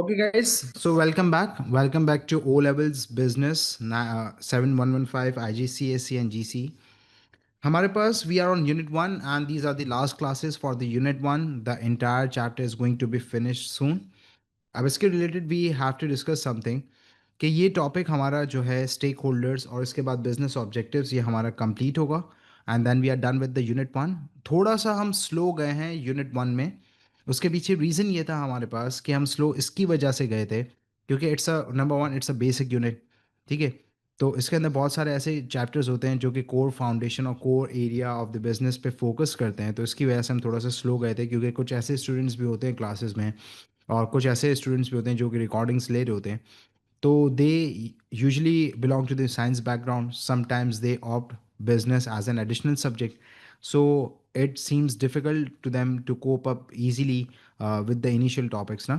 Okay, guys. So welcome back. Welcome back to O Levels Business 7115 IGCSE and GC. हमारे पास we are on Unit 1 and these are the last classes for the Unit 1. The entire chapter is going to be finished soon. अब इसके related we have to discuss something कि ये topic हमारा जो है stake holders और इसके बाद बिजनेस ऑब्जेक्टिव्स ये हमारा कंप्लीट होगा and then we are done with the unit one. थोड़ा सा हम स्लो गए हैं यूनिट वन में। उसके पीछे रीज़न ये था हमारे पास कि हम स्लो इसकी वजह से गए थे क्योंकि it's a number one, it's a basic unit. ठीक है। तो इसके अंदर बहुत सारे ऐसे चैप्टर्स होते हैं जो कि कोर फाउंडेशन और core area of the business पे फोकस करते हैं, तो इसकी वजह से हम थोड़ा सा स्लो गए थे क्योंकि कुछ ऐसे स्टूडेंट्स भी होते हैं क्लासेस में और कुछ ऐसे स्टूडेंट्स भी होते हैं जो कि रिकॉर्डिंग्स ले रहे होते हैं। तो they usually belong to the science background, sometimes they opt business as an additional subject, so it seems difficult to them to cope up easily with the initial topics ना।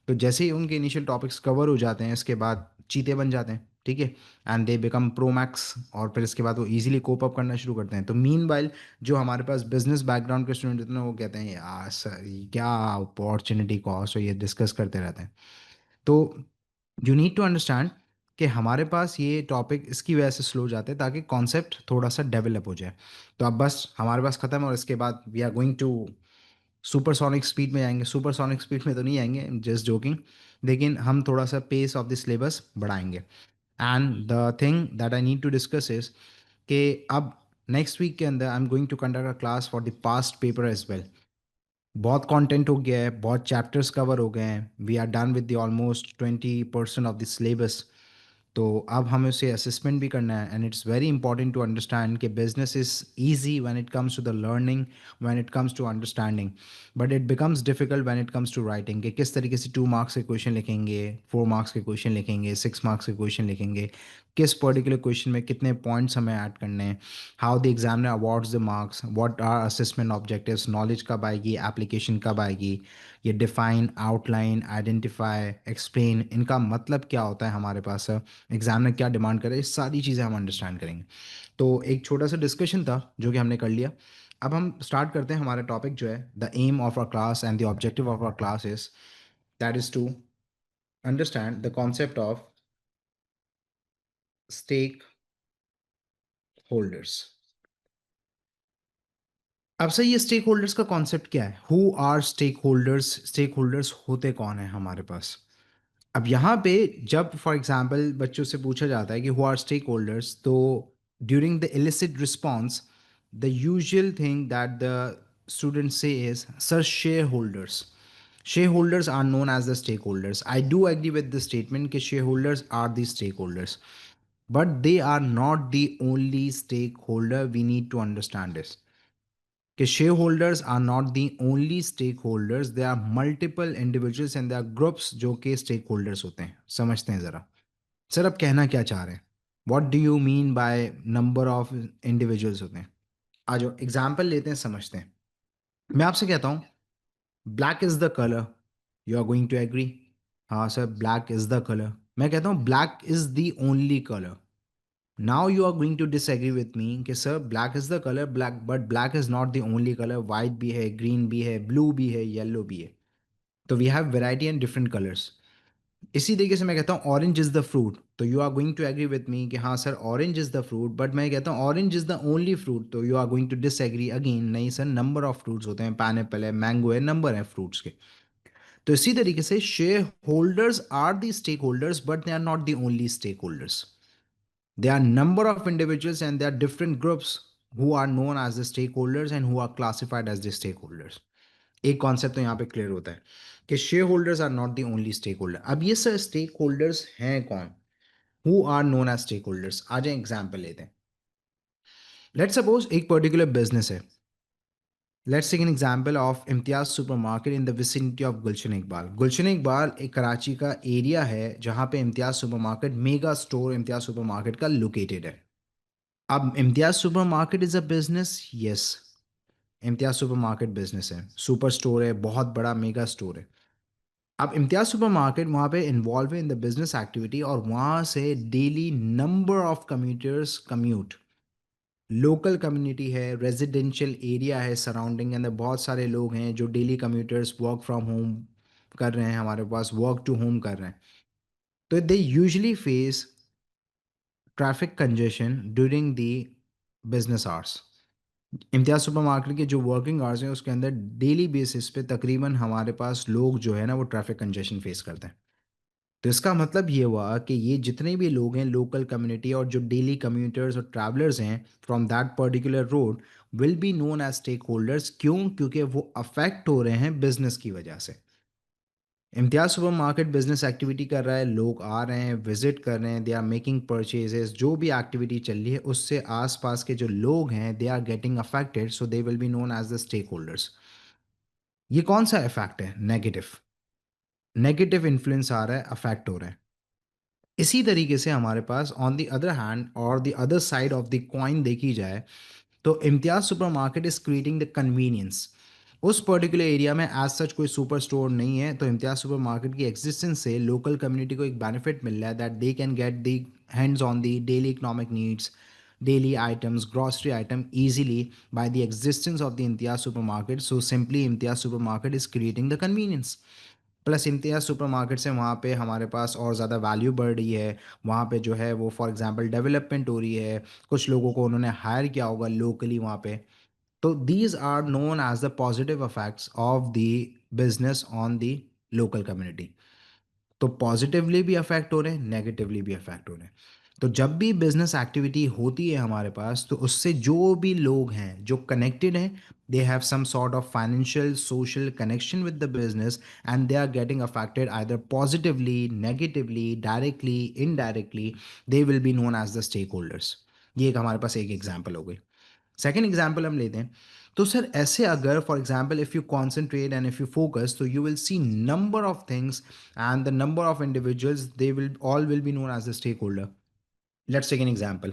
तो जैसे ही उनके initial topics cover हो जाते हैं इसके बाद चीते बन जाते हैं। ठीक है। And they become pro max और फिर इसके बाद वो इजीली कोप अप करना शुरू करते हैं। तो मीन वाइल जो हमारे पास बिजनेस बैकग्राउंड के स्टूडेंट होते हैं ना, वो कहते हैं यार सर ये क्या अपॉर्चुनिटी कॉस्ट, और ये डिस्कस करते रहते हैं। तो यू नीड टू अंडरस्टैंड कि हमारे पास ये टॉपिक इसकी वजह से स्लो जाते हैं ताकि कॉन्सेप्ट थोड़ा सा डेवलप हो जाए। तो अब बस हमारे पास ख़त्म है और इसके बाद we are going to supersonic speed में जाएंगे। सुपरसोनिक स्पीड में तो नहीं आएंगे, जस्ट जोकिंग, लेकिन हम थोड़ा सा पेस ऑफ द सिलेबस बढ़ाएंगे। And the thing that I need to discuss is कि अब नेक्स्ट वीक के अंदर I am going to conduct a class for the past paper as well. बहुत कंटेंट हो गया है, बहुत चैप्टर्स कवर हो गए हैं, we are done with the almost 20% of the syllabus. तो अब हमें उसे असेसमेंट भी करना है and it's very important to understand कि business is easy when it comes to the learning, when it comes to understanding, but it becomes difficult when it comes to writing कि किस तरीके से 2 मार्क्स के question लिखेंगे, 4 marks के question लिखेंगे, 6 marks के क्वेश्चन लिखेंगे, किस पर्टिकुलर क्वेश्चन में कितने पॉइंट्स हमें ऐड करने हैं, how the examiner awards the marks, what are assessment objectives, knowledge कब आएगी, एप्लीकेशन कब आएगी, ये डिफाइन, आउटलाइन, आइडेंटिफाई, एक्सप्लेन, इनका मतलब क्या होता है हमारे पास, एग्जामिनर क्या डिमांड करे, ये सारी चीज़ें हम अंडरस्टैंड करेंगे। तो एक छोटा सा डिस्कशन था जो कि हमने कर लिया। अब हम स्टार्ट करते हैं हमारा टॉपिक जो है the aim of our class and the objective of our class is that is to understand the concept of stakeholders. अब से ये स्टेक होल्डर्स का कॉन्सेप्ट क्या है, who are stakeholders, stakeholders होते कौन है हमारे पास। अब यहाँ पे जब फॉर एग्जांपल बच्चों से पूछा जाता है कि हु आर स्टेक होल्डर्स, तो during the elicit response the usual thing that the student say is sir shareholders. Shareholders are known as the stakeholders. I do agree with the statement कि shareholders are the stakeholders, but they are not the only stakeholder. We need to understand this कि shareholders are not the only stakeholders, there are multiple individuals and there are groups जो कि stakeholders होते हैं। समझते हैं ज़रा, sir आप कहना क्या चाह रहे हैं, what do you mean by number of individuals होते हैं। आ जाओ एग्जाम्पल लेते हैं, समझते हैं। मैं आपसे कहता हूँ black is the colour, you are going to agree, हाँ sir black is the colour. मैं कहता हूँ black is the only colour. Now you are going to disagree with me कि sir black is the color, black, but black is not the only color, white भी है, green भी है, blue भी है, yellow भी है। तो we have variety and different colors। इसी तरीके से मैं कहता हूँ ऑरेंज इज द फ्रूट, तो you are going to agree with me कि हाँ sir orange is the fruit, but मैं कहता हूँ orange is the only fruit, तो you are going to disagree again, नहीं सर नंबर ऑफ फ्रूट्स होते हैं, पाइनएप्पल है, मैंगो है, नंबर है फ्रूट्स के। तो इसी तरीके से shareholders are the stakeholders but they are not the only stakeholders. There are number of individuals and there are different groups who are known as the stakeholders and who are classified as the stakeholders। एक concept तो यहाँ पे clear होता है कि shareholders are not the only stakeholder. अब ये sir stake holders हैं कौन, who are known as stakeholders. आ जाए एग्जाम्पल लेते हैं। लेट सपोज एक पर्टिकुलर बिजनेस है। Let's take an example of Imtiaz supermarket in the vicinity of Gulshan Iqbal. Gulshan Iqbal एक कराची का एरिया है जहाँ पे Imtiaz super market, mega store Imtiaz super market का लोकेटेड है। अब Imtiaz super market is a business, yes, Imtiaz super market business है, सुपर स्टोर है, बहुत बड़ा मेगा स्टोर है। अब इम्तियाज सुपर मार्केट वहाँ पे इन्वॉल्व है इन द बिजनेस एक्टिविटी और वहाँ से daily number of commuters commute. Local community है, रेजिडेंशियल एरिया है सराउंडिंग, अंदर बहुत सारे लोग हैं जो daily commuters work from home कर रहे हैं, हमारे पास वर्क टू होम कर रहे हैं, तो they usually face traffic congestion during the business hours. Imtiaz supermarket के जो वर्किंग आवर्स हैं उसके अंदर डेली बेसिस पे तकरीबन हमारे पास लोग जो है ना वो ट्रैफिक कंजेशन फेस करते हैं। तो इसका मतलब ये हुआ कि ये जितने भी लोग हैं लोकल कम्युनिटी और जो डेली कम्यूटर्स और ट्रैवलर्स हैं from that particular road will be known as stakeholders. क्यों? क्योंकि वो अफेक्ट हो रहे हैं बिजनेस की वजह से। Imtiaz super market business activity कर रहा है, लोग आ रहे हैं, विजिट कर रहे हैं, दे आर मेकिंग परचेजेस, जो भी एक्टिविटी चल रही है उससे आसपास के जो लोग हैं they are getting affected, so they will be known as the stakeholders. ये कौन सा इफेक्ट है? नेगेटिव। नेगेटिव इन्फ्लुएंस आ रहा है, अफेक्ट हो रहा है। इसी तरीके से हमारे पास ऑन द अदर हैंड और the other side of the coin देखी जाए तो Imtiaz supermarket is creating the convenience. उस पर्टिकुलर एरिया में एज सच कोई सुपर स्टोर नहीं है, तो इम्तियाज सुपरमार्केट की एग्जिस्टेंस से लोकल कम्युनिटी को एक बेनिफिट मिल रहा है that they can get the hands on the daily economic needs, daily items, grocery item easily by the existence of the Imtiaz supermarket. So simply Imtiaz supermarket is creating the convenience. Plus Imtiaz super market से वहाँ पे हमारे पास और ज़्यादा value बढ़ रही है, वहाँ पे जो है वो फॉर एग्जांपल डेवलपमेंट हो रही है, कुछ लोगों को उन्होंने हायर किया होगा लोकली वहाँ पे। तो these are known as the positive effects of the business on the local community. तो पॉजिटिवली भी अफेक्ट हो रहे हैं, नेगेटिवली भी अफेक्ट हो रहे हैं। तो जब भी बिजनेस एक्टिविटी होती है हमारे पास तो उससे जो भी लोग हैं जो कनेक्टेड हैं they have some sort of financial social connection with the business and they are getting affected either positively, negatively, directly, indirectly, they will be known as the stakeholders. ये एक हमारे पास एक एग्जाम्पल हो गई। Second example हम लेते हैं। तो सर ऐसे अगर for example if you concentrate and if you focus तो you will see number of things and the number of individuals they will all will be known as the stakeholder. Let's take an example.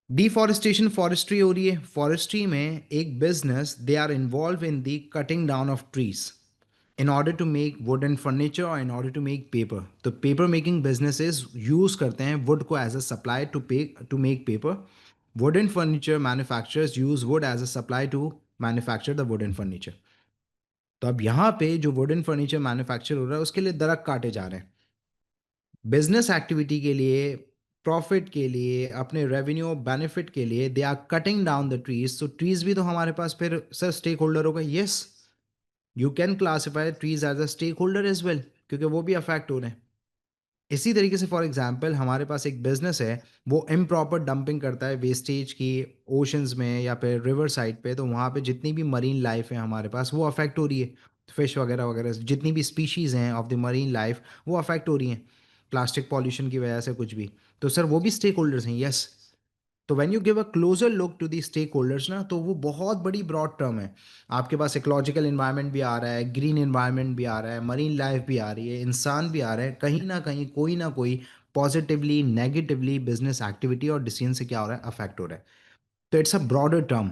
Deforestation, forestry हो रही है, forestry में एक business they are involve in the cutting down of trees in order to make wood and furniture or in order to make paper. तो paper making businesses use करते हैं wood को as a supply to make paper. Wood and furniture manufacturers use wood as a supply to manufacture the wood and furniture. तो अब यहाँ पे जो would and furniture manufacture हो रहा है उसके लिए दरख्त काटे जा रहे हैं बिजनेस एक्टिविटी के लिए, प्रॉफिट के लिए, अपने रेवेन्यू बेनिफिट के लिए they are cutting down the trees. तो ट्रीज भी तो हमारे पास फिर सर स्टेक होल्डर होगा। Yes, you can classify trees as a stakeholder as well, क्योंकि वो भी अफेक्ट हो रहे हैं। इसी तरीके से फॉर एग्जांपल हमारे पास एक बिजनेस है वो इम्प्रॉपर डंपिंग करता है वेस्टेज की ओशंस में या फिर रिवर साइड पे, तो वहाँ पे जितनी भी मरीन लाइफ है हमारे पास वो अफेक्ट हो रही है। फिश वगैरह वगैरह जितनी भी स्पीशीज़ हैं ऑफ द मरीन लाइफ वो अफेक्ट हो रही हैं प्लास्टिक पॉल्यूशन की वजह से कुछ भी। तो सर वो भी स्टेक होल्डर्स हैं। यस। तो when you give a closer look to the stakeholders ना तो वो बहुत बड़ी ब्रॉड टर्म है। आपके पास इकोलॉजिकल इन्वायरमेंट भी आ रहा है, ग्रीन इन्वायरमेंट भी आ रहा है, मरीन लाइफ भी आ रही है, इंसान भी आ रहे हैं, कहीं ना कोई पॉजिटिवली नेगेटिवली बिजनेस एक्टिविटी और डिसीजन से क्या हो रहा है? अफेक्ट हो रहा है। तो इट्स अ ब्रॉडर टर्म।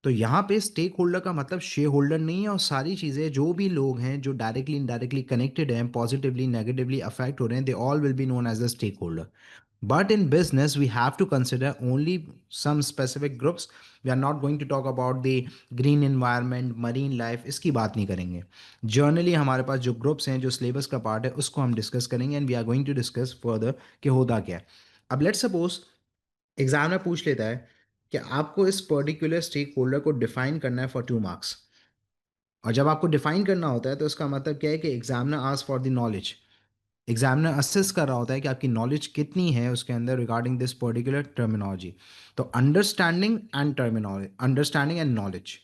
तो यहाँ पे स्टेक होल्डर का मतलब शेयर होल्डर नहीं है, और सारी चीज़ें जो भी लोग हैं जो डायरेक्टली इनडायरेक्टली कनेक्टेड हैं पॉजिटिवली नेगेटिवली अफेक्ट हो रहे हैं they all will be known as the stakeholder. But in business, we have to consider only some specific groups. We are not going to talk about the green environment, marine life, इसकी बात नहीं करेंगे। Generally हमारे पास जो groups हैं जो syllabus का part है उसको हम डिस्कस करेंगे and we are going to discuss further कि होता क्या है। अब लेट्स सपोज एग्जाम में पूछ लेता है कि आपको इस पर्टिकुलर स्टेक होल्डर को डिफाइन करना है फॉर 2 मार्क्स। और जब आपको डिफाइन करना होता है तो इसका मतलब क्या है कि examiner ask for the knowledge. Examiner assess कर रहा होता है कि आपकी नॉलेज कितनी है उसके अंदर रिगार्डिंग दिस पर्टिकुलर टर्मिनोलॉजी। तो understanding and terminology, understanding and knowledge.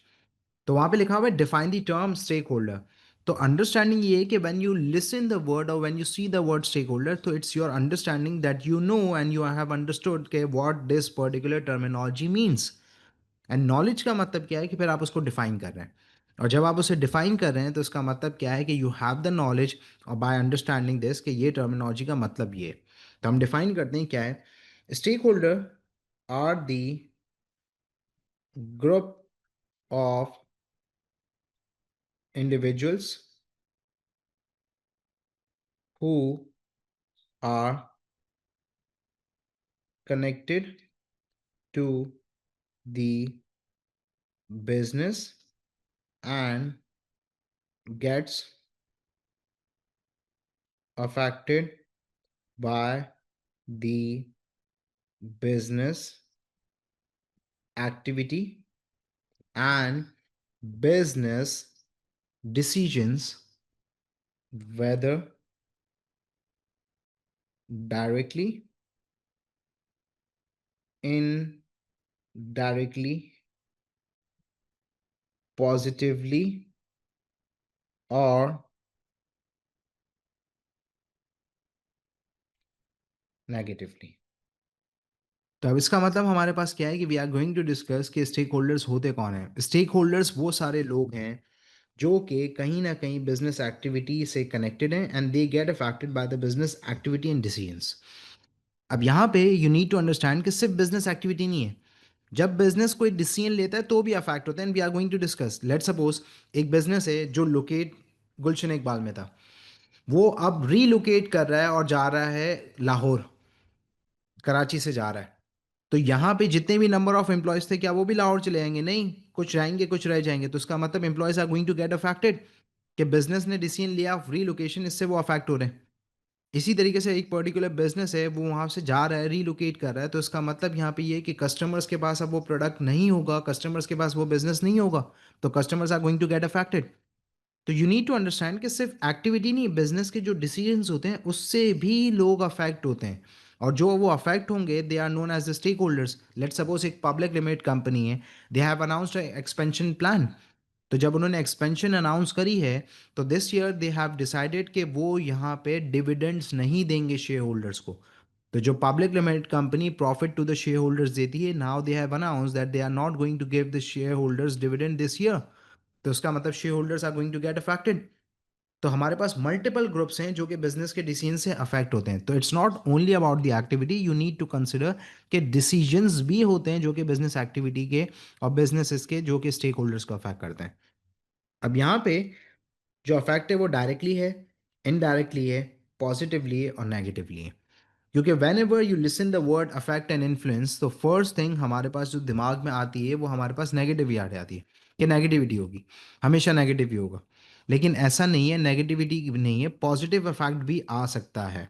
तो वहाँ पे लिखा हुआ है define the term stakeholder. तो अंडरस्टैंडिंग ये है कि when you listen the word और when you see the word stakeholder तो it's your understanding that you know and you have understood के what this particular terminology means. And knowledge का मतलब क्या है कि फिर आप उसको डिफाइन कर रहे हैं। और जब आप उसे डिफाइन कर रहे हैं तो इसका मतलब क्या है कि यू हैव द नॉलेज और बाय अंडरस्टैंडिंग दिस कि ये टर्मिनोलॉजी का मतलब ये है। तो हम डिफाइन करते हैं क्या है। Stakeholder are the group of individuals who are connected to the business and gets affected by the business activity and business decisions, whether directly, indirectly, positively, or negatively. तो अब इसका मतलब हमारे पास क्या है कि we are going to discuss कि stakeholders होते कौन हैं। स्टेक होल्डर्स वो सारे लोग हैं जो कि कहीं ना कहीं बिजनेस एक्टिविटी से कनेक्टेड हैं and they get affected by the business activity and decisions. अब यहाँ पे यू नीड टू अंडरस्टैंड कि सिर्फ बिजनेस एक्टिविटी नहीं है, जब बिजनेस कोई डिसीजन लेता है तो भी अफेक्ट होता है and we are going to discuss. Let suppose एक बिजनेस है जो लोकेट गुलशन इकबाल में था, वो अब रीलोकेट कर रहा है और जा रहा है लाहौर, कराची से जा रहा है। तो यहाँ पे जितने भी नंबर ऑफ एम्प्लॉयज थे क्या वो भी लाहौर चले जाएंगे? नहीं, कुछ जाएंगे कुछ रह जाएंगे। तो इसका मतलब employees are going to get affected कि बिजनेस ने डिसीजन लिया ऑफ रीलोकेशन, इससे वो अफेक्ट हो रहे हैं। इसी तरीके से एक पर्टिकुलर बिजनेस है, वो वहाँ से जा रहा है, रीलोकेट कर रहा है, तो इसका मतलब यहाँ पे ये है कि कस्टमर्स के पास अब वो प्रोडक्ट नहीं होगा, कस्टमर्स के पास वो बिजनेस नहीं होगा, तो customers are going to get affected. तो यू नीड टू अंडरस्टैंड कि सिर्फ एक्टिविटी नहीं, बिजनेस के जो डिसीजंस होते हैं उससे भी लोग अफेक्ट होते हैं, और जो वो अफेक्ट होंगे they are known as the stakeholders. Let suppose एक पब्लिक लिमिटेड कंपनी है, they have announced expansion plan. तो जब उन्होंने एक्सपेंशन अनाउंस करी है, तो this year they have decided कि वो यहाँ पे डिविडेंड्स नहीं देंगे शेयर होल्डर्स को। तो जो public limited company profit to the shareholders देती है, now they have announce that they are not going to give the shareholders dividend this year. तो उसका मतलब shareholders are going to get affected. तो हमारे पास multiple groups हैं जो कि बिजनेस के डिसीजन से अफेक्ट होते हैं। तो it's not only about the activity, you need to consider कि डिसीजंस भी होते हैं जो कि बिजनेस एक्टिविटी के और बिजनेसेस के, जो कि स्टेक होल्डर्स को अफेक्ट करते हैं। अब यहाँ पे जो अफेक्ट है वो डायरेक्टली है, इनडायरेक्टली है, पॉजिटिवली है और नेगेटिवली है। क्योंकि when ever you listen the word affect and influence, तो फर्स्ट थिंग हमारे पास जो दिमाग में आती है वो हमारे पास नेगेटिव याद आती है कि नेगेटिविटी होगी, हमेशा नेगेटिव ही होगा। लेकिन ऐसा नहीं है, नेगेटिविटी नहीं है, पॉजिटिव इफेक्ट भी आ सकता है।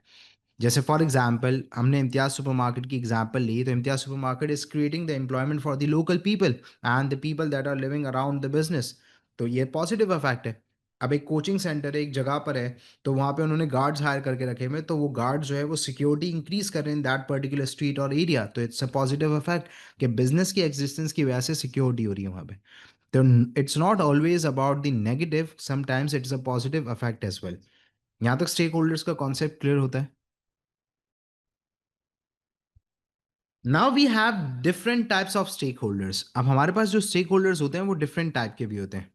जैसे फॉर एग्जाम्पल हमने इम्तियाज सुपरमार्केट की एग्जाम्पल ली, तो Imtiaz supermarket is creating the employment for the local people and the people that are living around the business. तो ये पॉजिटिव इफेक्ट है। अब एक कोचिंग सेंटर है, एक जगह पर है, तो वहाँ पे उन्होंने गार्ड्स हायर करके रखे हुए हैं, तो वो गार्ड जो है वो सिक्योरिटी इंक्रीज कर रहे हैं इन दैट पर्टिकुलर स्ट्रीट और एरिया। तो इट्स अ पॉजिटिव इफेक्ट कि बिजनेस की एग्जिस्टेंस की वजह से सिक्योरिटी हो रही है वहाँ पे। तो it's not always about the negative, sometimes it's a positive effect as well. यहाँ तक स्टेक होल्डर्स का कॉन्सेप्ट क्लियर होता है। Now we have different types of stakeholders. अब हमारे पास जो स्टेक होल्डर्स होते हैं वो डिफरेंट टाइप के भी होते हैं।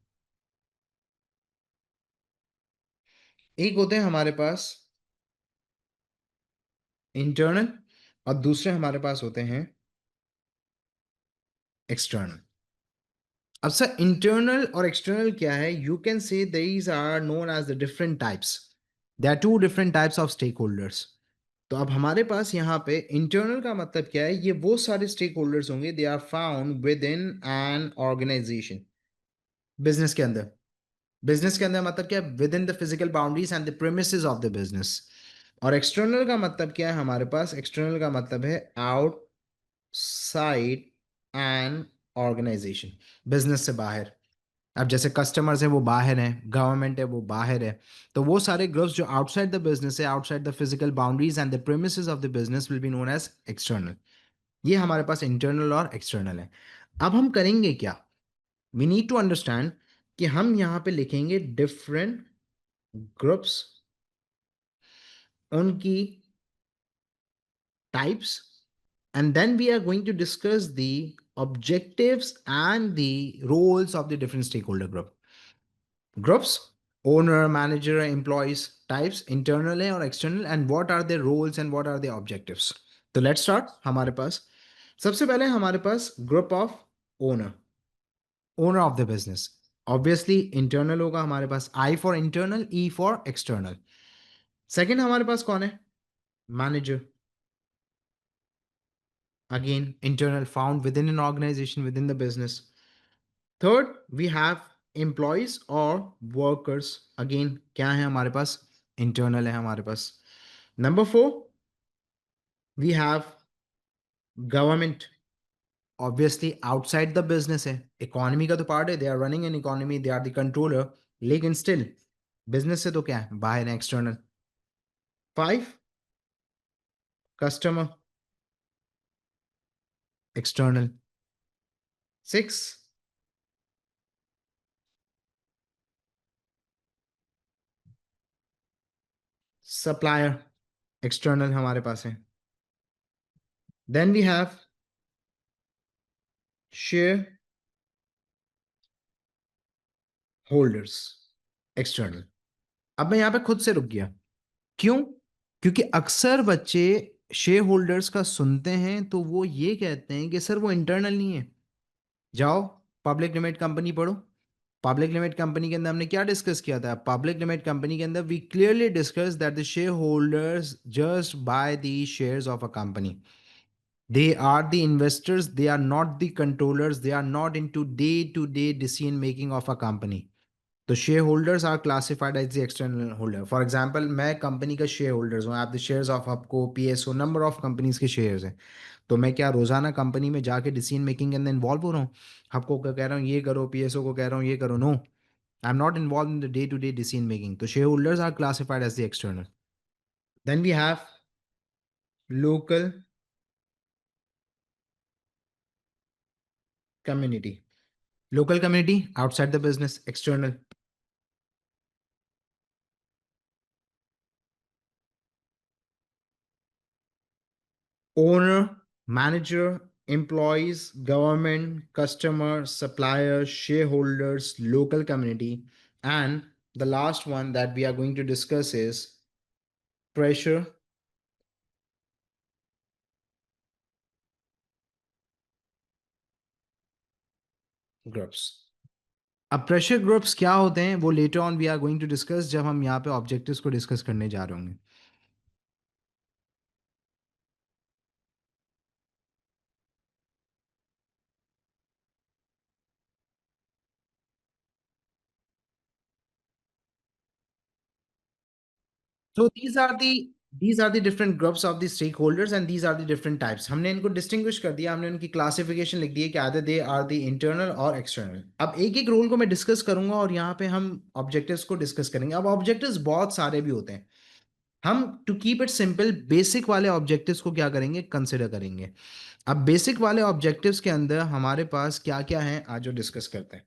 एक होते हैं हमारे पास इंटरनल, और दूसरे हमारे पास होते हैं एक्सटर्नल। अब सर इंटरनल और एक्सटर्नल क्या है? You can say these are known as the different types, they are two different types of stakeholders. तो अब हमारे पास यहाँ पे इंटरनल का मतलब क्या है? ये वो सारे स्टेक होल्डर्स होंगे they are found within an organisation, business के अंदर। बिजनेस के अंदर मतलब क्या है? Within the physical boundaries and the premises of the business. और एक्सटर्नल का मतलब क्या है हमारे पास? एक्सटर्नल का मतलब है आउटसाइड एन ऑर्गेनाइजेशन, बिजनेस से बाहर। अब जैसे कस्टमर्स है वो बाहर हैं, गवर्नमेंट है वो बाहर है, तो वो सारे ग्रुप्स जो आउटसाइड द बिजनेस है, outside the physical boundaries and the premises of the business will be known as external. ये हमारे पास इंटरनल और एक्सटर्नल है। अब हम करेंगे क्या? वी नीड टू अंडरस्टैंड कि हम यहाँ पे लिखेंगे डिफरेंट ग्रुप्स, उनकी types, and then we are going to discuss the objectives and the roles of the different stakeholder groups, owner, manager, employees, types, internal है और external, and what are their roles and what are their objectives. तो let's start। हमारे पास सबसे पहले हमारे पास group of owner, owner of the business. Obviously internal होगा हमारे पास, I for internal, E for external. Second हमारे पास कौन है? Manager, again internal, found within an organization, within the business. Third, we have employees or workers, again क्या है हमारे पास? इंटरनल है हमारे पास। Number 4, we have government. Obviously outside the business है, इकोनॉमी का तो पार्ट है, they are running an economy, they are the controller, लेकिन स्टिल बिजनेस से तो क्या है, बाहर है, external. 5, customer, external. 6, supplier, external हमारे पास है। Then we have shareholders, external. अब मैं यहां पे खुद से रुक गया, क्यों? क्योंकि अक्सर बच्चे शेयर होल्डर्स का सुनते हैं तो वो ये कहते हैं कि सर वो इंटरनल नहीं है। जाओ पब्लिक लिमिटेड कंपनी पढ़ो। पब्लिक लिमिटेड कंपनी के अंदर हमने क्या डिस्कस किया था? पब्लिक लिमिटेड कंपनी के अंदर we clearly discuss that the shareholders just buy the shares of a company, they are the investors, they are not the controllers, they are not into day to day decision making of a company. तो shareholders are classified as the external holder. For example मैं company का shareholders हूँ, आप the shares of आपको PSO, number of companies के shares हैं। तो मैं क्या रोजाना कंपनी में जाके डिसीजन मेकिंग के अंदर इन्वॉल्व हो रहा हूँ? आपको क्या कह रहा हूँ ये करो, पीएसओ को कह रहा हूँ ये करो? No, I am not involve in the day to day decision making. तो shareholders are classified as the external. Then we have local community. Local community outside the business, external. Owner, manager, employees, government, customer, supplier, shareholders, local community, and the last one that we are going to discuss is pressure groups. अब pressure groups क्या होते हैं वो later on we are going to discuss, जब हम यहाँ पे objectives को डिस्कस करने जा रहे होंगे। So these are the different groups of the stakeholders and these are the different types. हमने इनको डिस्टिंग्विश कर दिया, हमने उनकी क्लासिफिकेशन लिख दी है कि आधे दे आर द इंटरनल और एक्सटर्नल। अब एक एक रोल को मैं डिस्कस करूंगा और यहाँ पे हम ऑब्जेक्टिव्स को डिस्कस करेंगे। अब ऑब्जेक्टिव्स बहुत सारे भी होते हैं, हम to keep it simple basic वाले ऑब्जेक्टिव्स को क्या करेंगे, कंसिडर करेंगे। अब बेसिक वाले ऑब्जेक्टिव्स के अंदर हमारे पास क्या क्या है आज जो डिस्कस करते हैं।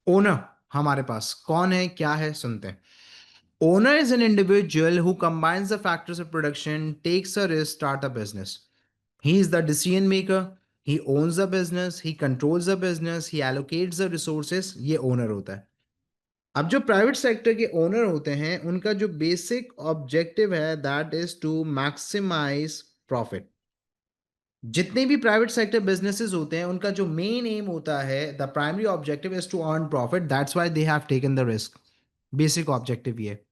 ओनर हमारे पास कौन है, क्या है, सुनते हैं। Owner is an individual who combines the factors of production, takes a risk, start a business. He is the decision maker. He owns the business. He controls the business. He allocates the resources. ये owner होता है। अब जो private sector के owner होते हैं उनका जो बेसिक ऑब्जेक्टिव है that is to maximise profit. जितने भी प्राइवेट सेक्टर बिजनेसेस होते हैं उनका जो मेन एम होता है, the primary objective is to earn profit, that's why they have taken the risk. Basic objective ये।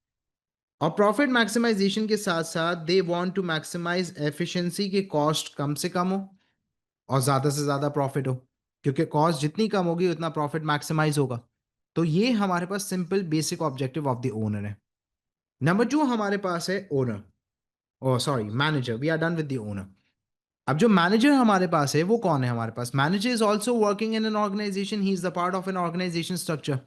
और प्रॉफिट मैक्सिमाइजेशन के साथ साथ they want to maximise efficiency, के कॉस्ट कम से कम हो और ज्यादा से ज्यादा प्रॉफिट हो, क्योंकि कॉस्ट जितनी कम होगी उतना प्रॉफिट मैक्सिमाइज होगा। तो ये हमारे पास simple basic objective of the owner है। नंबर 2 हमारे पास है owner, oh sorry manager. We are done with the owner. अब जो मैनेजर हमारे पास है वो कौन है? हमारे पास manager is also working in an organisation, he is the part of an organisation structure.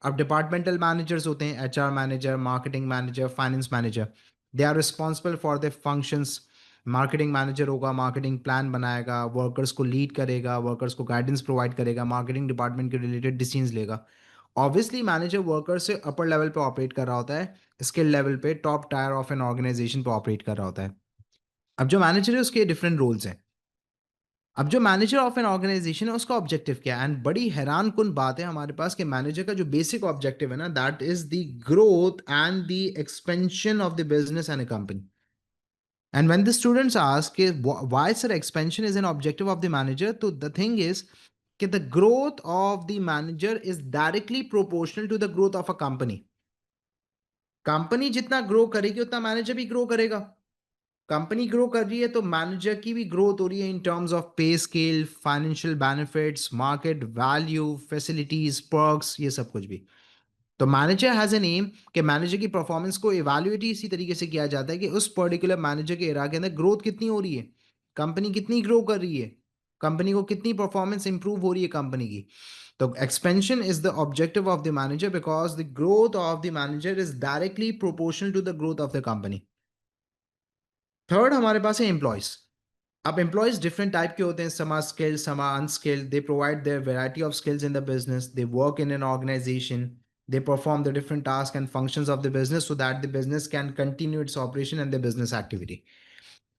अब डिपार्टमेंटल मैनेजर्स होते हैं, HR manager, marketing manager, finance manager. They are responsible for the functions. Marketing manager होगा, marketing plan बनाएगा, workers को lead करेगा, workers को guidance provide करेगा, marketing department के रिलेटेड डिसीजंस लेगा। ऑब्वियसली मैनेजर वर्कर से अपर लेवल पे ऑपरेट कर रहा होता है, स्किल लेवल पे top tier of an organisation पे ऑपरेट कर रहा होता है। अब जो मैनेजर है उसके डिफरेंट रोल्स हैं। अब जो मैनेजर ऑफ एन ऑर्गेनाइजेशन है उसका ऑब्जेक्टिव क्या है? एंड बड़ी हैरान कुन बात है हमारे पास कि मैनेजर का जो बेसिक ऑब्जेक्टिव है ना, that is the growth and the expansion of the business and a company. And when the students ask why sir expansion is an objective of the manager, तो द थिंग इज कि the growth of the manager is directly proportional to the growth of a company. Company जितना grow करेगी उतना manager भी grow करेगा। Company grow कर रही है तो मैनेजर की भी ग्रोथ हो रही है इन टर्म्स ऑफ पे scale, financial benefits, market value, facilities, perks, ये सब कुछ भी। तो मैनेजर हैज एन एम कि मैनेजर की परफॉर्मेंस को इवैल्यूएट इसी तरीके से किया जाता है कि उस पर्टिकुलर मैनेजर के एरा के अंदर ग्रोथ कितनी हो रही है, कंपनी कितनी ग्रो कर रही है, कंपनी को कितनी परफॉर्मेंस इंप्रूव हो रही है कंपनी की. तो expansion is the objective of the manager because the growth of the manager is directly proportional to the growth of the company. Third हमारे पास है एम्प्लॉयज. अब एम्प्लॉयज डिफरेंट टाइप के होते हैं, some are skilled some are unskilled, they provide their variety of skills in the business, they work in an organisation, they perform the different tasks and functions of the business so that the business can continue its operation and the business activity.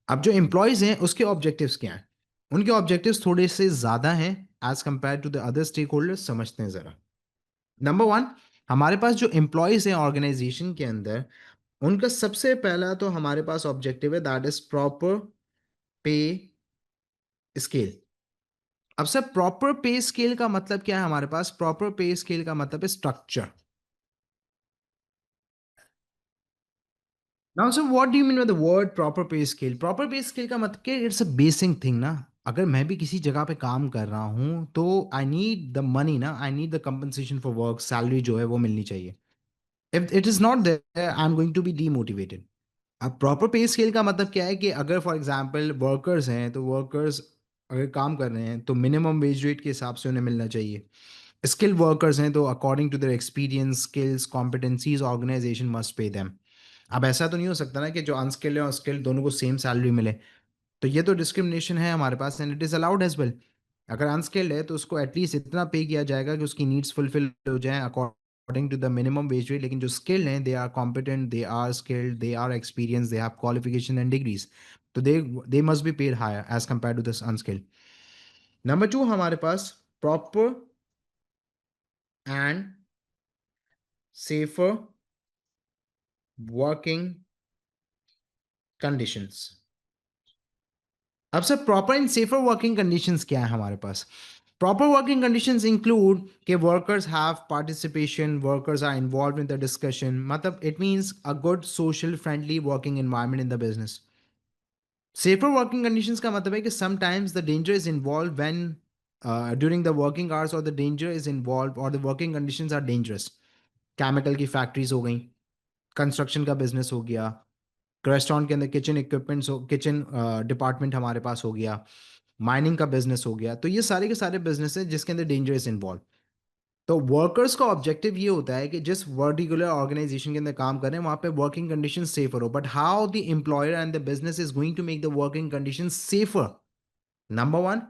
अब जो employees हैं उसके objectives क्या हैं, उनके objectives थोड़े से ज्यादा हैं as compare to the other stakeholders. समझते हैं जरा. नंबर वन, हमारे पास जो एम्प्लॉयज हैं ऑर्गेनाइजेशन के अंदर, उनका सबसे पहला तो हमारे पास ऑब्जेक्टिव है that is proper pay scale. अब सर प्रॉपर पे स्केल का मतलब क्या है? हमारे पास प्रॉपर पे स्केल का मतलब है structure. Now sir what do you mean by the word proper pay scale? Proper pay scale का मतलब क्या? इट्स अ बेसिक थिंग ना. अगर मैं भी किसी जगह पे काम कर रहा हूँ तो आई नीड द मनी ना, I need the compensation for work, salary जो है वो मिलनी चाहिए. If it is not there I am going to be demotivated. अब प्रॉपर पे स्केल का मतलब क्या है कि अगर फॉर एग्जांपल वर्कर्स हैं तो वर्कर्स अगर काम कर रहे हैं तो मिनिमम वेज रेट के हिसाब से उन्हें मिलना चाहिए. स्किल्ड वर्कर्स हैं तो according to their experience, skills, competencies, organisation must pay them. अब ऐसा तो नहीं हो सकता ना कि जो अनस्किल्ड है और स्किल्ड दोनों को सेम सैलरी मिले. तो ये तो डिस्क्रिमिनेशन है हमारे पास and it is allowed as well. अगर अनस्किल्ड है तो उसको एटलीस्ट इतना पे किया जाएगा कि उसकी नीड्स फुलफिल हो जाएं according to the minimum wage rate. लेकिन जो स्किल्ड हैं they are competent, they are skilled, they are experience, they have qualification and degrees, तो they must be paid higher as compare to this unskilled. Number two हमारे पास proper and safer working conditions. अब sir proper and safer working conditions क्या है हमारे पास? Proper working conditions include कि workers have participation, workers are involve in the discussion, मतलब it means a good social friendly working environment in the business. Safer working conditions का मतलब है कि sometimes the danger is involve when during the working hours और the danger is involve और the working conditions are dangerous. Chemical की factories हो गई, construction का बिजनेस हो गया, रेस्टोरेंट के अंदर किचन इक्विपमेंट्स हो, किचन डिपार्टमेंट हमारे पास हो गया, माइनिंग का बिजनेस हो गया. तो ये सारे के सारे बिजनेस है जिसके अंदर डेंजर इज इन्वॉल्व. तो वर्कर्स का ऑब्जेक्टिव ये होता है कि जिस पर्टिकुलर ऑर्गेनाइजेशन के अंदर काम कर रहे हैं वहां पे वर्किंग कंडीशन सेफर हो. But how the employer and the business is going to make the working condition safer? Number one,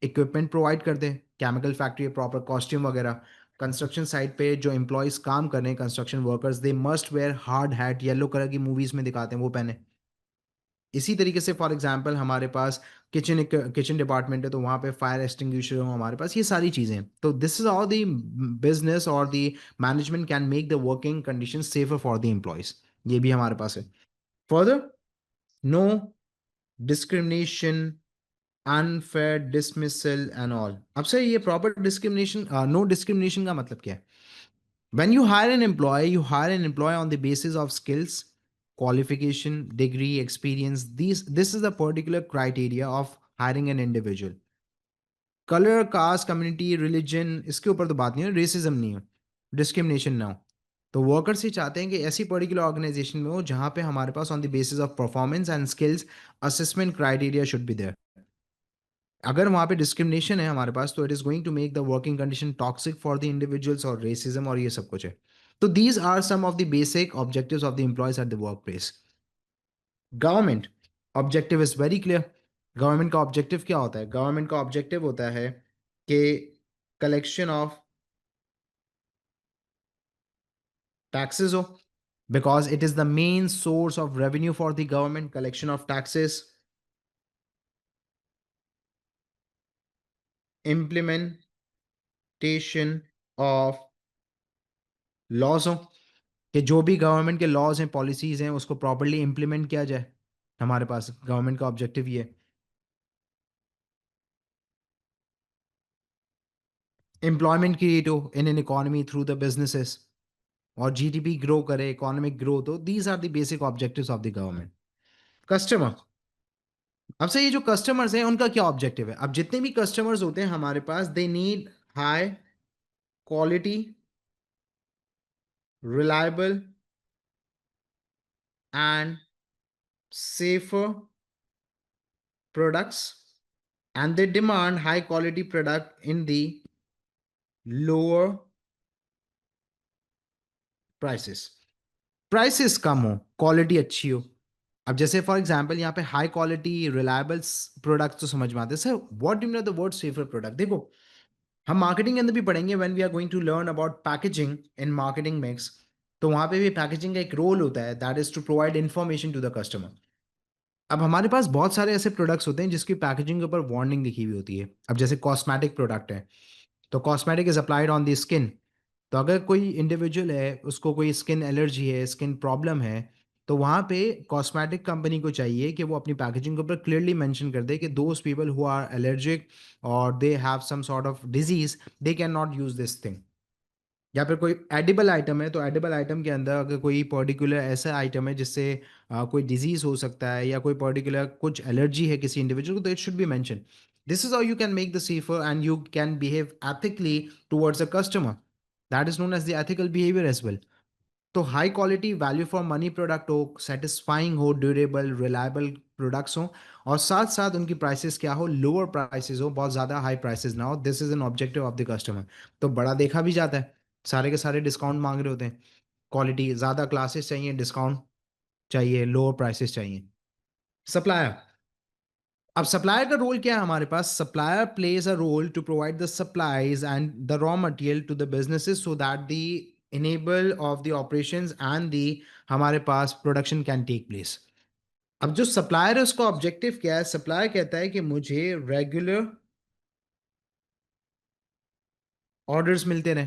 equipment provide कर दें, केमिकल फैक्ट्री, प्रॉपर कॉस्ट्यूम वगैरह. कंस्ट्रक्शन साइट पे जो एम्प्लॉयज काम कर रहे हैं, construction workers, they must wear hard hat, yellow colour की मूवीज में दिखाते हैं वो पहने. इसी तरीके से फॉर एग्जांपल हमारे पास किचन डिपार्टमेंट है तो वहाँ पे फायर एक्सटिंग्विशर हो हमारे पास, ये सारी चीज़ें. तो this is how the business और the management can make the working condition safer for the employees. ये भी हमारे पास है. Further, no discrimination, unfair dismissal and all. अब सर ये प्रॉपर डिस्क्रिमिनेशन, नो डिस्क्रिमिनेशन का मतलब क्या है? When you hire an employee, you hire an employee on the basis of skills, qualification, degree, experience. This is the particular criteria of hiring an individual. Colour, caste, community, religion, इसके ऊपर तो बात नहीं है, रेसिज्म नहीं हो, discrimination ना हो. तो वर्कर्स ही चाहते हैं कि ऐसी पर्टिकुलर ऑर्गेनाइजेशन में हो जहां पे हमारे पास on the basis of performance and skills assessment criteria should be there. अगर वहाँ पे डिस्क्रिमिनेशन है हमारे पास तो it is going to make the working condition toxic for the individuals और रेसिज्म और ये सब कुछ है. तो these are some of the basic objectives of the employees at the work place. Government objective is very clear. Government का objective क्या होता है? गवर्नमेंट का ऑब्जेक्टिव होता है कि कलेक्शन ऑफ टैक्सेस हो, because it is the main source of revenue for the government. Collection of taxes, implementation of laws हो कि जो भी गवर्नमेंट के लॉज हैं, पॉलिसीज हैं, उसको प्रॉपरली इंप्लीमेंट किया जाए. हमारे पास गवर्नमेंट का ऑब्जेक्टिव ये है. एम्प्लॉयमेंट क्रिएट हो in an economy through the businesses और जीडीपी ग्रो करे, इकोनॉमिक ग्रोथ हो. These are the basic objectives of the government. Customer. अब से ये जो कस्टमर्स हैं उनका क्या ऑब्जेक्टिव है? अब जितने भी कस्टमर्स होते हैं हमारे पास, they need high quality reliable and safer products, and they demand high quality product in the lower prices. Prices कम हो, क्वालिटी अच्छी हो। अब जैसे फॉर एग्जांपल यहाँ पे हाई क्वालिटी रिलायबल प्रोडक्ट तो समझ में आते हैं sir. What do you know the word safer product? देखो, हम मार्केटिंग के अंदर भी पढ़ेंगे when we are going to learn about packaging in marketing mix. तो वहां पे भी पैकेजिंग का एक रोल होता है, that is to provide information to the customer. अब हमारे पास बहुत सारे ऐसे प्रोडक्ट्स होते हैं जिसकी पैकेजिंग के ऊपर वार्निंग लिखी हुई होती है। अब जैसे कॉस्मेटिक प्रोडक्ट है, तो cosmetic is applied on the skin. तो अगर कोई इंडिविजुअल है, उसको कोई स्किन एलर्जी है, स्किन प्रॉब्लम है, तो वहाँ पे कॉस्मेटिक कंपनी को चाहिए कि वो अपनी पैकेजिंग के ऊपर क्लियरली मेंशन कर दे कि those people who are allergic और they have some sort of disease, they can not use this thing. या फिर कोई एडिबल आइटम है, तो एडिबल आइटम के अंदर अगर कोई पर्टिकुलर ऐसा आइटम है जिससे कोई डिजीज हो सकता है या कोई पर्टिकुलर कुछ एलर्जी है किसी इंडिविजुअल को, तो it should be mention. This is how you can make the safer and you can behave ethically towards a customer. That is known as the ethical behaviour as well. तो high quality value for money product हो, satisfying हो, durable reliable products हो, और साथ साथ उनकी prices क्या हो, लोअर प्राइसेस हो, बहुत ज़्यादा हाई प्राइसेस ना हो। This is an objective of the customer. तो बड़ा देखा भी जाता है, सारे के सारे डिस्काउंट मांग रहे होते हैं। क्वालिटी ज़्यादा, क्लासेस चाहिए, डिस्काउंट चाहिए, लोअर प्राइसेस चाहिए। सप्लायर। अब सप्लायर का रोल क्या है हमारे पास? Supplier plays a role to provide the supplies and the raw material to the businesses so that the enable of the operations and the हमारे पास प्रोडक्शन कैन टेक प्लेस। अब जो सप्लायर है उसका ऑब्जेक्टिव क्या है? सप्लायर कहता है कि मुझे रेगुलर ऑर्डर्स मिलते रहे,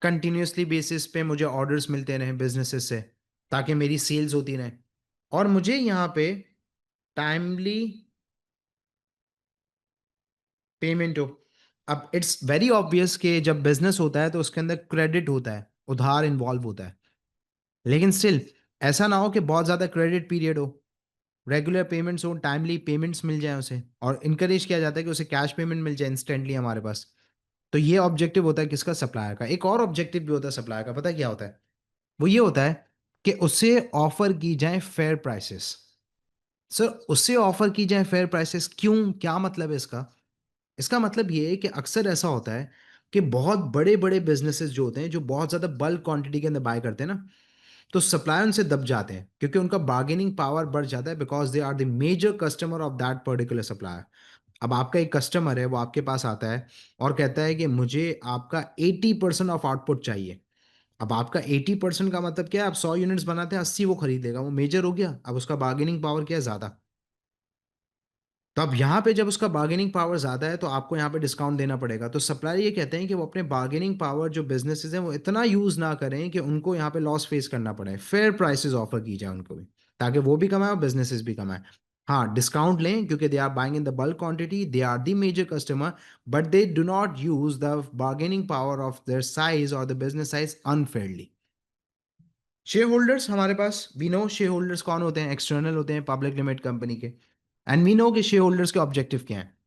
कंटिन्यूसली बेसिस पे मुझे ऑर्डर्स मिलते रहे बिजनेसेस से, ताकि मेरी सेल्स होती रहे, और मुझे यहाँ पे टाइमली पेमेंट हो। अब इट्स वेरी ऑब्वियस कि जब बिजनेस होता है तो उसके अंदर क्रेडिट होता है, उधार इन्वॉल्व होता है। लेकिन स्टिल ऐसा ना हो कि बहुत ज़्यादा क्रेडिट पीरियड हो, रेगुलर पेमेंट्स हो, टाइमली पेमेंट्स मिल जाए उसे, और इनकरेज किया जाता है कि उसे कैश पेमेंट मिल जाए इंस्टेंटली हमारे पास। तो ये ऑब्जेक्टिव होता है किसका? सप्लायर का। एक और ऑब्जेक्टिव भी होता है सप्लायर का, पता है क्या होता है? वो ये होता है कि उससे ऑफर की जाए फेयर प्राइसेस। सर, उससे ऑफर की जाए फेयर प्राइसेस क्यों? क्या मतलब है इसका? इसका मतलब ये है कि अक्सर ऐसा होता है कि बहुत बड़े बड़े बिजनेसेस जो होते हैं, जो बहुत ज़्यादा बल्क क्वांटिटी के अंदर बाय करते हैं ना, तो सप्लाई उनसे दब जाते हैं क्योंकि उनका बार्गेनिंग पावर बढ़ जाता है, because they are the major customer of that particular supplier. अब आपका एक कस्टमर है, वो आपके पास आता है और कहता है कि मुझे आपका 80% ऑफ आउटपुट चाहिए। अब आपका 80% का मतलब क्या है? आप 100 यूनिट्स बनाते हैं, 80 वो खरीदेगा, वो मेजर हो गया। अब उसका बार्गेनिंग पावर क्या है? ज़्यादा। तो अब यहाँ पे जब उसका बार्गेनिंग पावर ज़्यादा है तो आपको यहाँ पे डिस्काउंट देना पड़ेगा। तो सप्लायर ये कहते हैं कि वो अपने बार्गेनिंग पावर, जो बिजनेसेस हैं, वो इतना यूज़ ना करें कि उनको यहाँ पे लॉस फेस करना पड़े। फेयर प्राइसेस ऑफर की जाए उनको भी, ताकि वो भी कमाए और बिजनेसेस भी कमाए। हाँ, डिस्काउंट लें क्योंकि they are buying in the bulk quantity, they are the major customer, but they do not use the bargaining power of their size और the business size unfairly. Shareholders हमारे पास, we know shareholders कौन होते हैं? External होते हैं public limited company के। And we know कि शेयर होल्डर्स के ऑब्जेक्टिव क्या है।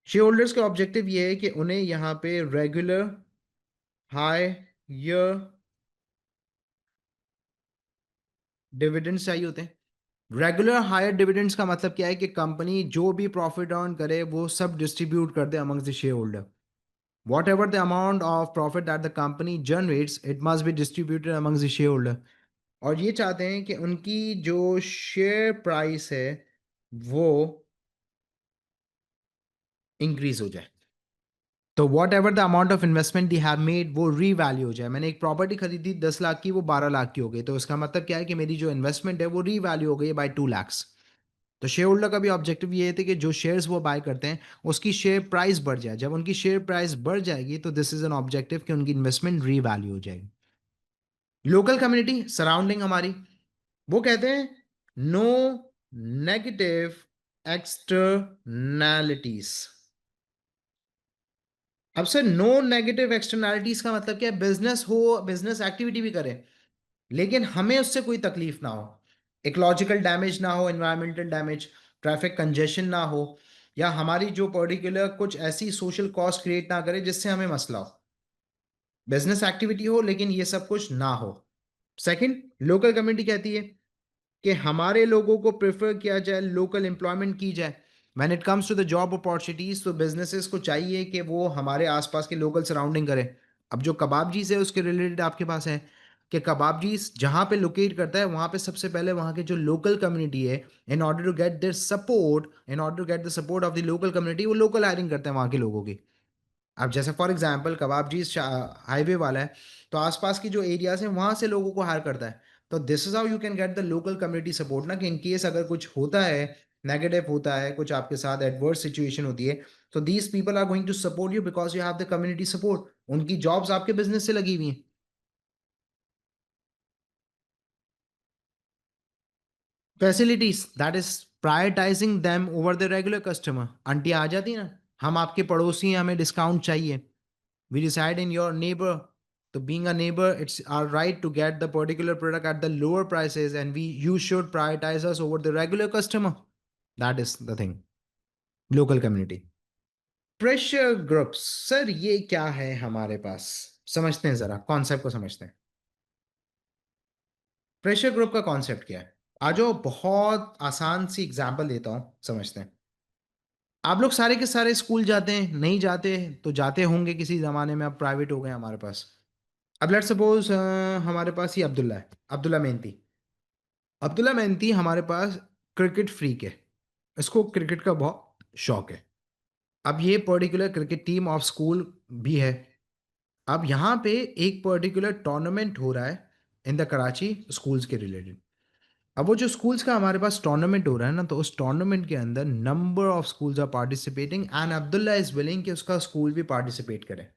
शेयर होल्डर्स का ऑब्जेक्टिव ये है कि उन्हें यहाँ पे रेगुलर हायर डिविडेंड्स चाहिए होते हैं। रेगुलर हायर डिविडेंड्स का मतलब क्या है? कि कंपनी जो भी प्रॉफिट अर्न करे वो सब डिस्ट्रीब्यूट कर दे amongst the shareholder. Whatever the amount of profit that the company generates, it must be distributed amongst the shareholder. और ये चाहते हैं कि उनकी जो शेयर प्राइस है वो इंक्रीज हो जाए। तो whatever the amount of investment the have made, वो रीवैल्यू हो जाए। मैंने एक प्रॉपर्टी खरीदी 10 लाख की, वो 12 लाख की हो गई, तो इसका मतलब क्या है? कि मेरी जो इन्वेस्टमेंट है वो रीवैल्यू हो गई बाय 2 lakhs। तो शेयर होल्डर का भी ऑब्जेक्टिव ये है कि जो शेयर्स वो बाय करते हैं उसकी शेयर प्राइस बढ़ जाए। जब उनकी शेयर प्राइस बढ़ जाएगी तो दिस इज एन ऑब्जेक्टिव कि उनकी इन्वेस्टमेंट रीवैल्यू हो जाएगी। लोकल कम्युनिटी सराउंडिंग हमारी, वो कहते हैं नो नेगेटिव एक्सटर्नैलिटीज। अब सर, नो नेगेटिव एक्सटर्नैलिटीज का मतलब क्या है? बिजनेस हो, बिजनेस एक्टिविटी भी करें, लेकिन हमें उससे कोई तकलीफ ना हो, इकोलॉजिकल डैमेज ना हो, एनवायरमेंटल डैमेज, ट्रैफिक कंजेशन ना हो, या हमारी जो पर्टिकुलर कुछ ऐसी सोशल कॉस्ट क्रिएट ना करे जिससे हमें मसला हो। बिजनेस एक्टिविटी हो लेकिन ये सब कुछ ना हो। सेकंड, लोकल कम्युनिटी कहती है कि हमारे लोगों को प्रेफर किया जाए, लोकल एम्प्लॉयमेंट की जाए। When it comes to the job opportunities, तो बिजनेसेस को चाहिए कि वो हमारे आसपास के लोकल सराउंडिंग करें। अब जो कबाबजीज है उसके रिलेटेड आपके पास है कि कबाबजीज जहाँ पे लोकेट करता है वहाँ पे सबसे पहले वहाँ के जो लोकल कम्युनिटी है, in order to get their support, in order to get the support of the local community, वो लोकल हायरिंग करते हैं वहाँ के लोगों की। अब जैसे फॉर एग्जांपल कबाबजी हाईवे वाला है, तो आसपास की जो एरियाज हैं वहाँ से लोगों को हायर करता है। तो this is how you can get the local community support ना, कि इन केस अगर कुछ होता है, नेगेटिव होता है, कुछ आपके साथ एडवर्स सिचुएशन होती है, तो these people are going to support you because you have the community support. उनकी जॉब्स आपके बिजनेस से लगी हुई हैं। Facilities, that is prioritising them over the regular customer. Aunty आ जाती ना, हम आपके पड़ोसी हैं, हमें डिस्काउंट चाहिए, we reside in your neighbor. So being a neighbor, it's our right to get the particular product at the lower prices, and we you should prioritize us over the regular customer. That is the thing. Local community. Pressure groups, sir ये क्या है हमारे पास? समझते हैं, जरा concept को समझते हैं। प्रेशर ग्रुप का कॉन्सेप्ट क्या है? आ जाओ, बहुत आसान सी एग्जांपल देता हूं, समझते हैं। आप लोग सारे के सारे स्कूल जाते हैं, नहीं जाते तो जाते होंगे किसी जमाने में, अब प्राइवेट हो गए हमारे पास। अब लेट्स सपोज हमारे पास ये अब्दुल्ला है, अब्दुल्ला मेहनती। अब्दुल्ला मेहनती हमारे पास क्रिकेट फ्रीक है, इसको क्रिकेट का बहुत शौक है। अब ये particular cricket team of school भी है। अब यहाँ पे एक पर्टिकुलर टूर्नामेंट हो रहा है इन द कराची स्कूल्स के रिलेटेड। अब वो जो स्कूल्स का हमारे पास टूर्नामेंट हो रहा है ना, तो उस टूर्नामेंट के अंदर number of schools are participating and Abdullah is willing कि उसका स्कूल भी पार्टिसिपेट करे।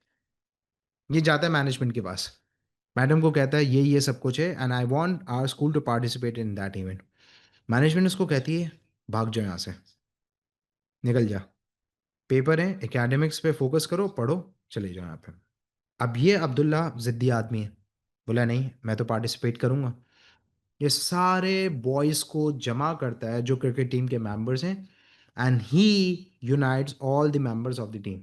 ये जाता है मैनेजमेंट के पास, मैडम को कहता है ये सब कुछ है and I want our school to participate in that event. Management उसको कहती है भाग जाओ यहाँ से, निकल जा, पेपर है, एकेडमिक्स पे फोकस करो, पढ़ो, चले जाओ यहाँ पे। अब ये अब्दुल्ला जिद्दी आदमी है, बोला नहीं मैं तो पार्टिसिपेट करूंगा। ये सारे बॉयज़ को जमा करता है जो क्रिकेट टीम के मेंबर्स हैं, and he unites all the members of the team,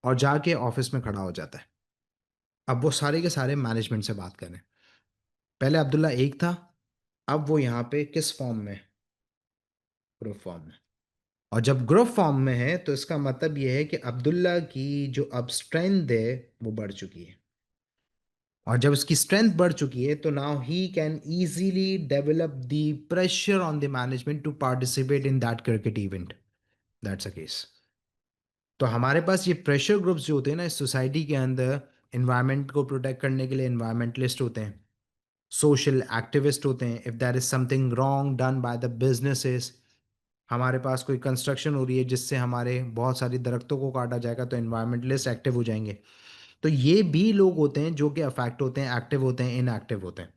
और जाके ऑफिस में खड़ा हो जाता है। अब वो सारे के सारे मैनेजमेंट से बात करें। पहले अब्दुल्ला एक था, अब वो यहाँ पे किस फॉर्म में? ग्रुप फॉर्म में। और जब ग्रुप फॉर्म में है तो इसका मतलब ये है कि अब्दुल्ला की जो अब स्ट्रेंथ है वो बढ़ चुकी है। और जब इसकी स्ट्रेंथ बढ़ चुकी है तो now he can easily develop the pressure on the management to participate in that cricket event. That's a case. तो हमारे पास ये प्रेशर ग्रुप्स जो होते हैं ना इस सोसाइटी के अंदर, इन्वायरमेंट को प्रोटेक्ट करने के लिए इन्वायरमेंटलिस्ट होते हैं, सोशल एक्टिविस्ट होते हैं, if there is something wrong done by the businesses. हमारे पास कोई कंस्ट्रक्शन हो रही है जिससे हमारे बहुत सारी दरख्तों को काटा जाएगा, तो इन्वायरमेंटलिस्ट एक्टिव हो जाएंगे। तो ये भी लोग होते हैं जो कि अफेक्ट होते हैं, एक्टिव होते हैं, इनएक्टिव होते हैं।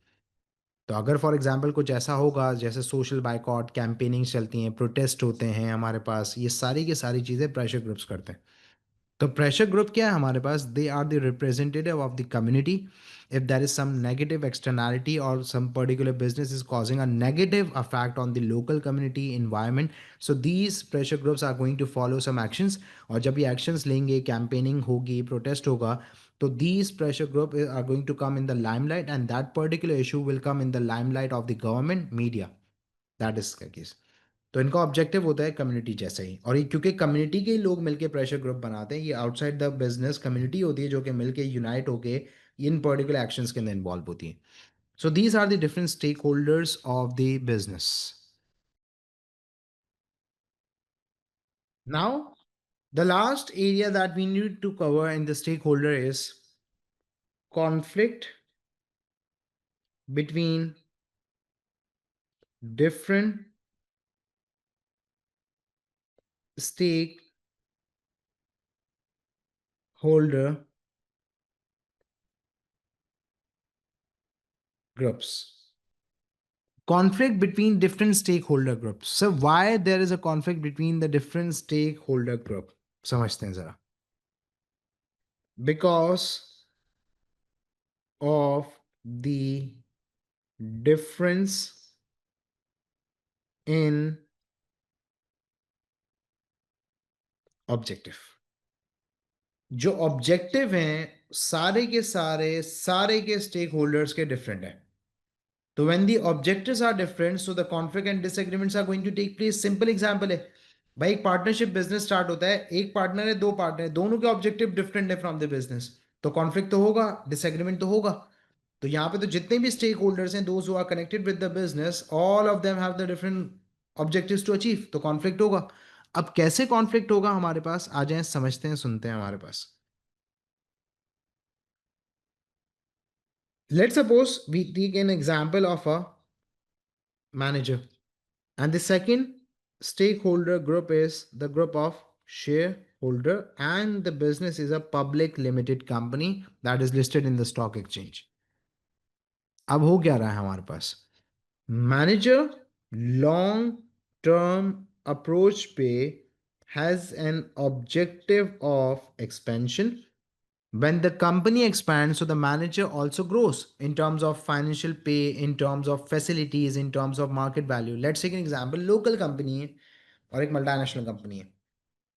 तो अगर फॉर एग्जांपल कुछ ऐसा होगा जैसे सोशल बाइकॉट कैंपेनिंग चलती हैं, प्रोटेस्ट होते हैं हमारे पास, ये सारी की सारी चीज़ें प्रेशर ग्रुप्स करते हैं। तो प्रेशर ग्रुप क्या है हमारे पास? They are the representative of the community. If there is some negative externality और some particular business is causing a negative affect on the local community environment, so these pressure groups are going to follow some actions. और जब ये actions लेंगे, campaigning होगी, protest होगा, तो these pressure group are going to come in the limelight, and that particular issue will come in the limelight of the government media. That is the case. तो इनका objective होता है community जैसे ही, और ये क्योंकि कम्युनिटी के ही लोग मिलके प्रेशर ग्रुप बनाते हैं, ये आउटसाइड द बिजनेस कम्युनिटी होती है जो कि मिलके यूनाइट होके इन पर्टिकुलर एक्शंस के अंदर इन्वॉल्व होती है। So these are the different stake holders of the business. Now the last area that we need to cover in the stakeholder is conflict between different stakeholder groups. Conflict between different stakeholder groups. So why there is a conflict between the different stakeholder group? समझते हैं जरा। Because of the difference in objective। जो objective हैं सारे के stake holders के different है। तो when the objectives are different, so the conflict and disagreements are going to take place. Simple example है भाई, एक पार्टनरशिप बिजनेस स्टार्ट होता है, एक पार्टनर है, दो पार्टनर है, दोनों के ऑब्जेक्टिव डिफरेंट है फ्रॉम द बिजनेस, तो कॉन्फ्लिक्ट तो होगा, डिसएग्रीमेंट तो होगा। तो यहाँ पे तो जितने भी स्टेक होल्डर्स हैं, those who are connected with the business, all of them have the different objectives to achieve, तो कॉन्फ्लिक्ट होगा। अब कैसे कॉन्फ्लिक्ट होगा हमारे पास, आ जाए समझते हैं, सुनते हैं हमारे पास। Let's suppose we take an example of a manager, and the second stakeholder group is the group of shareholder, and the business is a public limited company that is listed in the stock exchange. अब हो क्या रहा है हमारे पास, manager long term approach पे has an objective of expansion. When the company expands, so the manager also grows in terms of financial pay, in terms of facilities, in terms of market value. Let's take an example, local company है और एक multinational company है।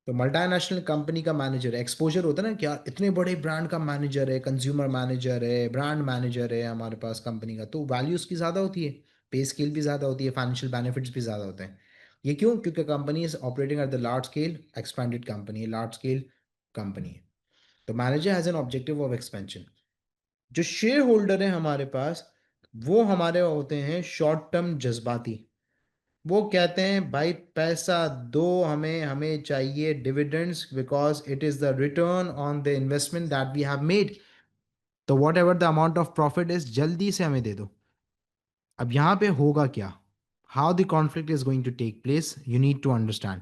तो multinational company का manager, exposure होता है ना, क्या इतने बड़े ब्रांड का मैनेजर है, कंज्यूमर मैनेजर है, ब्रांड मैनेजर है हमारे पास कंपनी का, तो वैल्यू उसकी ज़्यादा होती है, पे स्केल भी ज़्यादा होती है, फाइनेंशियल बेनिफिट्स भी ज़्यादा होते हैं। ये क्यों? क्योंकि company is operating at the large scale, expanded company है, लार्ज स्केल कंपनी है। तो manager has an objective of expansion. जो शेयर होल्डर है हमारे पास, वो हमारे होते हैं शॉर्ट टर्म जज्बाती। वो कहते हैं भाई पैसा दो हमें, हमें चाहिए dividends, because it is the return on the investment that we have made. तो whatever the amount of profit is, जल्दी से हमें दे दो। अब यहां पे होगा क्या, how the conflict is going to take place, you need to understand.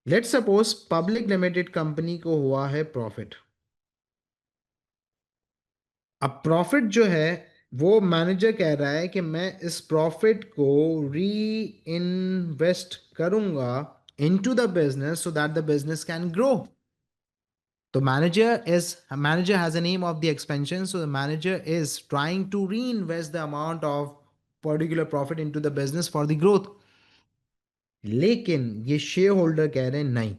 Let's suppose public limited company को हुआ है प्रॉफिट। अब प्रॉफिट जो है, वो मैनेजर कह रहा है कि मैं इस प्रॉफिट को री इन्वेस्ट करूंगा into the business so that the business can grow. तो manager has an aim of the expansion, so the manager is trying to reinvest the amount of particular profit into the business for the growth। लेकिन ये share holder कह रहे हैं नहीं,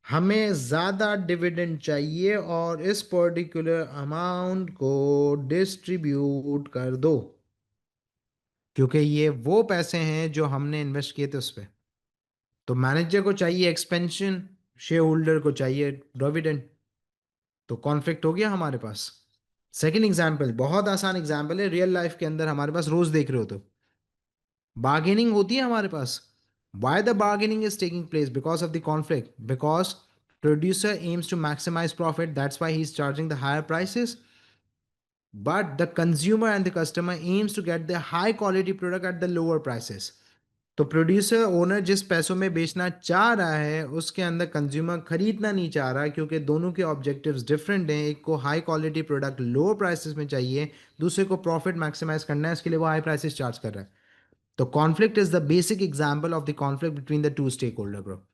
हमें ज्यादा dividend चाहिए और इस पर्टिकुलर अमाउंट को डिस्ट्रीब्यूट कर दो, क्योंकि ये वो पैसे हैं जो हमने इन्वेस्ट किए थे उस पर। तो मैनेजर को चाहिए एक्सपेंशन, शेयर होल्डर को चाहिए डिविडेंड, तो कॉन्फ्लिक्ट हो गया हमारे पास। सेकंड एग्जांपल, बहुत आसान एग्जांपल है, रियल लाइफ के अंदर हमारे पास रोज देख रहे हो तो बार्गेनिंग होती है हमारे पास। Why the bargaining is taking place, because of the conflict, because producer aims to maximize profit, that's why he's charging the higher prices, but the consumer and the customer aims to get the high quality product at the lower prices। तो producer owner जिस पैसों में बेचना चाह रहा है उसके अंदर कंज्यूमर खरीदना नहीं चाह रहा, क्योंकि दोनों के ऑब्जेक्टिव्स डिफरेंट हैं। एक को high quality product lower prices में चाहिए, दूसरे को प्रॉफिट मैक्सिमाइज करना है, इसके लिए वो हाई प्राइसेस चार्ज कर रहा है। तो conflict is the basic example of the conflict between the two stake holder group.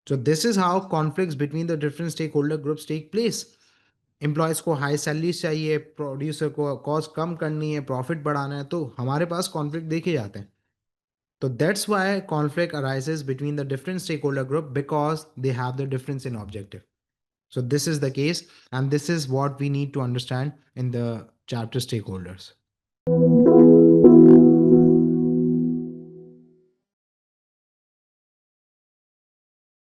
So this is how conflicts between the different stakeholder groups take place। Employees को हाई सैलरीज चाहिए, producer को cost कम करनी है, profit बढ़ाना है, तो हमारे पास conflict देखे जाते हैं। तो that's why conflict arises between the different stake holder group, because they have the difference in objective. So this is the case, and this is what we need to understand in the chapter stakeholders.